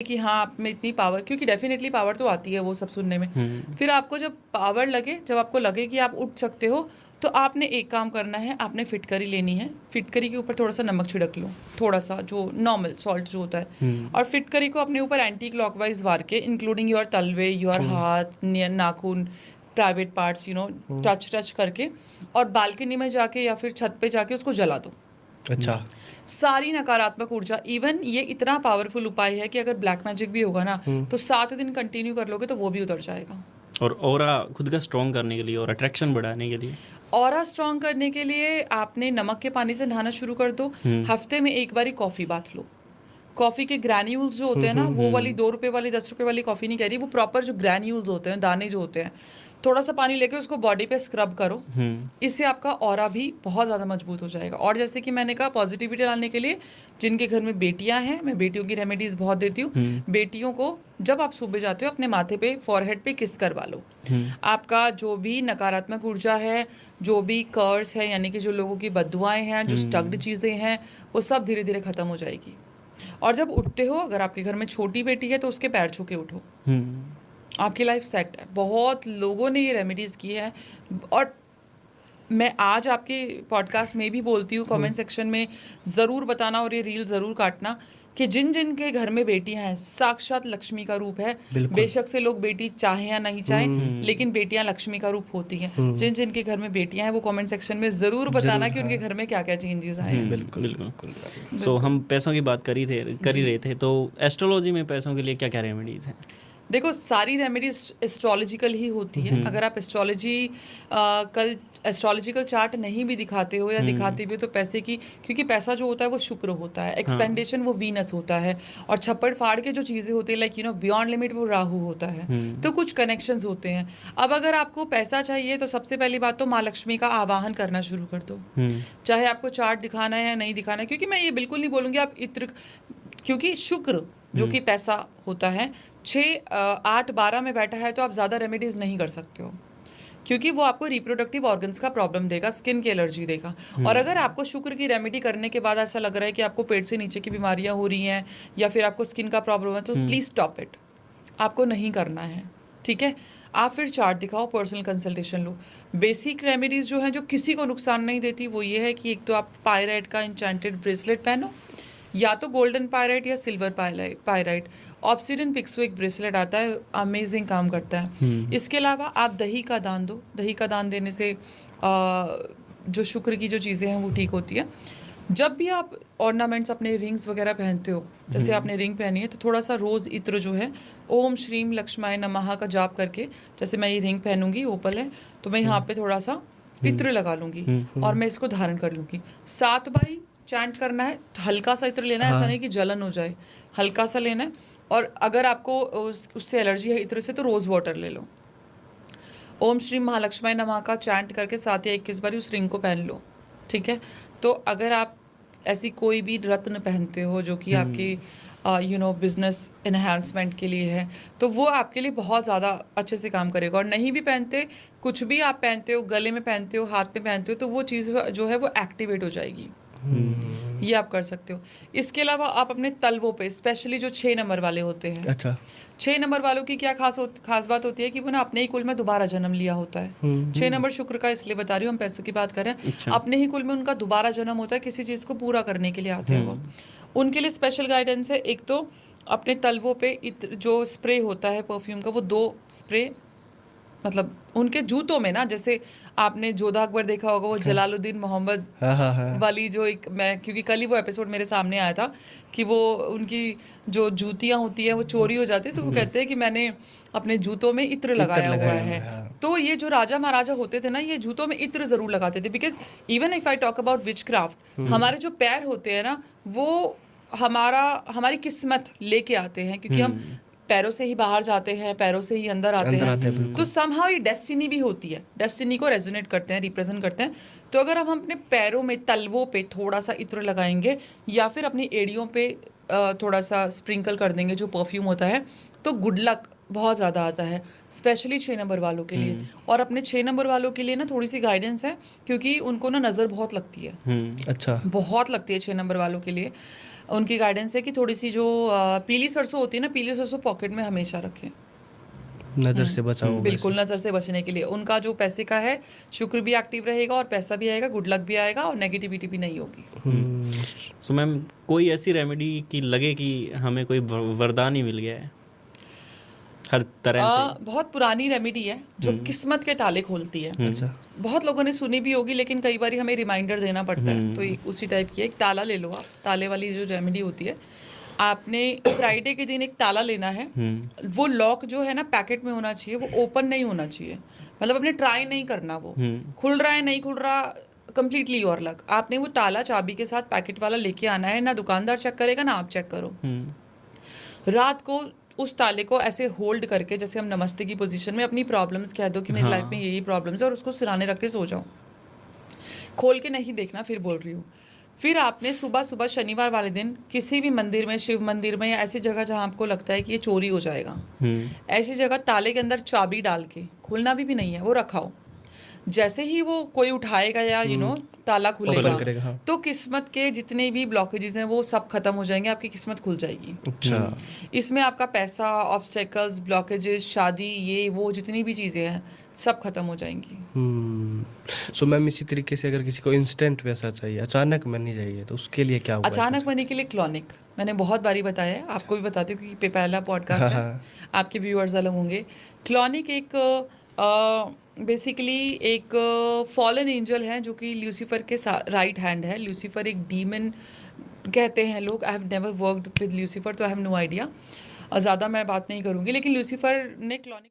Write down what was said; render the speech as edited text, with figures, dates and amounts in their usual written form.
कि हाँ आप में इतनी पावर, क्योंकि डेफिनेटली पावर तो आती है वो सब सुनने में। फिर आपको जब पावर लगे, जब आपको लगे कि आप उठ सकते हो, तो आपने एक काम करना है, आपने फिटकरी लेनी है। फिटकरी के ऊपर थोड़ा सा नमक छिड़क लो, थोड़ा सा जो नॉर्मल सॉल्ट जो होता है, और फिटकरी को अपने ऊपर एंटी क्लॉकवाइज वार के, इंक्लूडिंग योर तलवे, योर हाथ, नाखून, प्राइवेट पार्ट्स, टच करके, और बालकनी में जाके या फिर छत पे जाके उसको जला दो। अच्छा। सारी नकारात्मक ऊर्जा, इवन ये इतना पावरफुल उपाय है कि अगर ब्लैक मैजिक भी होगा ना तो 7 दिन कंटिन्यू कर लोगे तो वो भी उतर जाएगा। और ऑरा खुद का स्ट्रॉन्ग करने के लिए और अट्रैक्शन बढ़ाने के लिए, ऑरा स्ट्रॉन्ग करने के लिए आपने नमक के पानी से नहाना शुरू कर दो। हफ्ते में एक बारी कॉफ़ी बात लो। कॉफ़ी के ग्रैन्यूल्स जो होते हैं ना, वो वाली 2 रुपए वाली 10 रुपए वाली कॉफ़ी नहीं कह रही, वो प्रॉपर जो ग्रैन्यूल्स होते हैं, दाने जो होते हैं, थोड़ा सा पानी लेके उसको बॉडी पे स्क्रब करो। इससे आपका ऑरा भी बहुत ज़्यादा मजबूत हो जाएगा। और जैसे कि मैंने कहा, पॉजिटिविटी लाने के लिए जिनके घर में बेटियां हैं, मैं बेटियों की रेमेडीज़ बहुत देती हूँ। बेटियों को जब आप सुबह जाते हो अपने माथे पे, फॉरहेड पे किस करवा लो। आपका जो भी नकारात्मक ऊर्जा है, जो भी कर्स है, यानी कि जो लोगों की बद्दुआएं हैं, जो स्टक्ड चीज़ें हैं, वो सब धीरे धीरे ख़त्म हो जाएगी। और जब उठते हो, अगर आपके घर में छोटी बेटी है तो उसके पैर छू के उठो, आपकी लाइफ सेट है। बहुत लोगों ने ये रेमेडीज़ की है, और मैं आज आपके पॉडकास्ट में भी बोलती हूँ, कमेंट सेक्शन में ज़रूर बताना और ये रील ज़रूर काटना कि जिन जिन के घर में बेटियां हैं, साक्षात लक्ष्मी का रूप है। बेशक से लोग बेटी चाहें या नहीं चाहें, लेकिन बेटियां लक्ष्मी का रूप होती हैं। जिन जिन के घर में बेटियां हैं वो कमेंट सेक्शन में ज़रूर बताना कि उनके घर में क्या क्या चेंजेस आए हैं। बिल्कुल। सो हम पैसों की बात कर ही रहे थे, तो एस्ट्रोलॉजी में पैसों के लिए क्या क्या रेमेडीज़ हैं? देखो, सारी रेमेडीज एस्ट्रोलॉजिकल ही होती है। अगर आप एस्ट्रोलॉजिकल चार्ट नहीं भी दिखाते हो या दिखाते भी हो तो पैसे की, क्योंकि पैसा जो होता है वो शुक्र होता है, एक्सपेंडेशन वो वीनस होता है, और छप्पड़ फाड़ के जो चीज़ें होती है, लाइक बियॉन्ड लिमिट, वो राहु होता है। तो कुछ कनेक्शंस होते हैं। अब अगर आपको पैसा चाहिए तो सबसे पहली बात तो माँ लक्ष्मी का आवाहन करना शुरू कर दो। चाहे आपको चार्ट दिखाना है या नहीं दिखाना है, क्योंकि मैं ये बिल्कुल नहीं बोलूँगी आप इत्र, क्योंकि शुक्र जो कि पैसा होता है 6, 8, 12 में बैठा है, तो आप ज़्यादा रेमेडीज़ नहीं कर सकते हो, क्योंकि वो आपको रिप्रोडक्टिव ऑर्गन्स का प्रॉब्लम देगा, स्किन की एलर्जी देगा। और अगर आपको शुक्र की रेमेडी करने के बाद ऐसा लग रहा है कि आपको पेट से नीचे की बीमारियां हो रही हैं या फिर आपको स्किन का प्रॉब्लम है, तो प्लीज़ स्टॉप इट, आपको नहीं करना है, ठीक है। आप फिर चार्ट दिखाओ, पर्सनल कंसल्टेशन लो। बेसिक रेमेडीज़ जो हैं, जो किसी को नुकसान नहीं देती, वो ये है कि एक तो आप पायराइट का इंचेंटेड ब्रेसलेट पहनो, या तो गोल्डन पायराइट या सिल्वर पायराइट। ऑब्सिडियन पिक्सो एक ब्रेसलेट आता है, अमेजिंग काम करता है। इसके अलावा आप दही का दान दो। दही का दान देने से जो शुक्र की जो चीज़ें हैं वो ठीक होती है। जब भी आप ऑर्नामेंट्स, अपने रिंग्स वगैरह पहनते हो, जैसे आपने रिंग पहनी है, तो थोड़ा सा रोज़ इत्र जो है, ओम श्रीम लक्ष्माय नमः का जाप करके, जैसे मैं ये रिंग पहनूंगी, ओपल है, तो मैं यहाँ पे थोड़ा सा इत्र लगा लूँगी और मैं इसको धारण कर लूँगी। 7 बारी चैंट करना है, हल्का सा इत्र लेना है, ऐसा नहीं कि जलन हो जाए, हल्का सा लेना है। और अगर आपको उससे एलर्जी है इत्र से, तो रोज़ वाटर ले लो। ओम श्री महालक्ष्मी नमः का चैंट करके 7 या 21 बारी उस रिंग को पहन लो, ठीक है। तो अगर आप ऐसी कोई भी रत्न पहनते हो जो कि आपके बिजनेस एनहांसमेंट के लिए है, तो वो आपके लिए बहुत ज़्यादा अच्छे से काम करेगा। और नहीं भी पहनते, कुछ भी आप पहनते हो, गले में पहनते हो, हाथ में पहनते हो, तो वो चीज़ जो है वो एक्टिवेट हो जाएगी। ये आप कर सकते हो। इसके अलावा आप अपने तलवों पे, स्पेशली जो 6 नंबर वाले होते हैं, अच्छा, 6 नंबर वालों की क्या खास बात होती है कि वो ना अपने ही कुल में दोबारा जन्म लिया होता है। 6 नंबर शुक्र का इसलिए बता रही हूँ, हम पैसों की बात कर रहे हैं। अच्छा। अपने ही कुल में उनका दोबारा जन्म होता है, किसी चीज़ को पूरा करने के लिए आते हैं वो। उनके लिए स्पेशल गाइडेंस है। एक तो अपने तलवों पे जो स्प्रे होता है परफ्यूम का, वो 2 स्प्रे, मतलब उनके जूतों में ना, जैसे आपने जोधा अकबर देखा होगा, वो जलालुद्दीन मोहम्मद वाली जो एक, मैं क्योंकि कल ही वो एपिसोड मेरे सामने आया था कि वो उनकी जो जूतियाँ होती हैं वो चोरी हो जाती है, तो वो कहते हैं कि मैंने अपने जूतों में इत्र लगाया हुआ है। तो ये जो राजा महाराजा होते थे ना, ये जूतों में इत्र ज़रूर लगाते थे, because even if I talk about which craft, हमारे जो पैर होते हैं ना, वो हमारी किस्मत लेके आते हैं, क्योंकि हम पैरों से ही बाहर जाते हैं, पैरों से ही अंदर आते हैं। तो समहाउ ये डेस्टिनी भी होती है, डेस्टिनी को रेजोनेट करते हैं, रिप्रेजेंट करते हैं। तो अगर हम अपने पैरों में, तलवों पे थोड़ा सा इत्र लगाएंगे, या फिर अपनी एड़ियों पे थोड़ा सा स्प्रिंकल कर देंगे जो परफ्यूम होता है, तो गुड लक बहुत ज़्यादा आता है, स्पेशली 6 नंबर वालों के लिए। और अपने 6 नंबर वालों के लिए ना थोड़ी सी गाइडेंस है, क्योंकि उनको ना नज़र बहुत लगती है। अच्छा, बहुत लगती है 6 नंबर वालों के लिए। उनकी गाइडेंस है कि थोड़ी सी जो पीली सरसों होती है ना, पीली सरसों पॉकेट में हमेशा रखें। नज़र से बचाओ बिल्कुल, नज़र से बचने के लिए। उनका जो पैसे का है, शुक्र भी एक्टिव रहेगा और पैसा भी आएगा, गुड लक भी आएगा और नेगेटिविटी भी नहीं होगी। सो मैम कोई ऐसी रेमेडी की लगे कि हमें कोई वरदान ही मिल गया है हर तरह से? बहुत पुरानी रेमेडी है जो किस्मत के ताले खोलती है। अच्छा। बहुत लोगों ने सुनी भी होगी, लेकिन कई बार हमें रिमाइंडर देना पड़ता है, तो एक उसी टाइप की है। एक ताला ले लो आप, ताले वाली जो रेमेडी होती है, आपने फ्राइडे के दिन एक ताला लेना है। वो लॉक जो है ना पैकेट में होना चाहिए, वो ओपन नहीं होना चाहिए, मतलब आपने ट्राई नहीं करना वो खुल रहा है नहीं खुल रहा, कंप्लीटली योर लक। आपने वो ताला चाबी के साथ पैकेट वाला लेके आना है, ना दुकानदार चेक करेगा ना आप चेक करो। रात को उस ताले को ऐसे होल्ड करके, जैसे हम नमस्ते की पोजीशन में अपनी प्रॉब्लम्स कह दो कि मेरी लाइफ में यही प्रॉब्लम्स है, और उसको सिराने रख के सो जाओ। खोल के नहीं देखना, फिर बोल रही हूँ। फिर आपने सुबह सुबह शनिवार वाले दिन किसी भी मंदिर में, शिव मंदिर में या ऐसी जगह जहाँ आपको लगता है कि ये चोरी हो जाएगा, ऐसी जगह ताले के अंदर चाबी डाल के, खोलना भी नहीं है, वो रखाओ। जैसे ही वो कोई उठाएगा या ताला खुलेगा, तो किस्मत के जितने भी ब्लॉकेजेस हैं वो सब खत्म हो जाएंगे, आपकी किस्मत खुल जाएगी। अच्छा। इसमें आपका पैसा, ऑब्स्टेकल्स, ब्लॉकेजेस, शादी, ये वो जितनी भी चीज़ें हैं सब खत्म हो जाएंगी। सो मैम इसी तरीके से अगर किसी को इंस्टेंट पैसा चाहिए, अचानक मनी चाहिए, तो उसके लिए क्या होगा? अचानक मनी के लिए क्लॉनिक मैंने बहुत बारी बताया है, आपको भी बताती हूँ क्योंकि पहला पॉडकास्ट है, आपके व्यूअर्स अलग होंगे। क्लॉनिक एक बेसिकली एक फॉलन एंजल है जो कि ल्यूसीफर के राइट हैंड है। ल्यूसीफर एक डीमन कहते हैं लोग। I have never worked with Lucifer, तो आई हैव नो आइडिया, ज़्यादा मैं बात नहीं करूँगी। लेकिन ल्यूसीफर ने क्लॉनिक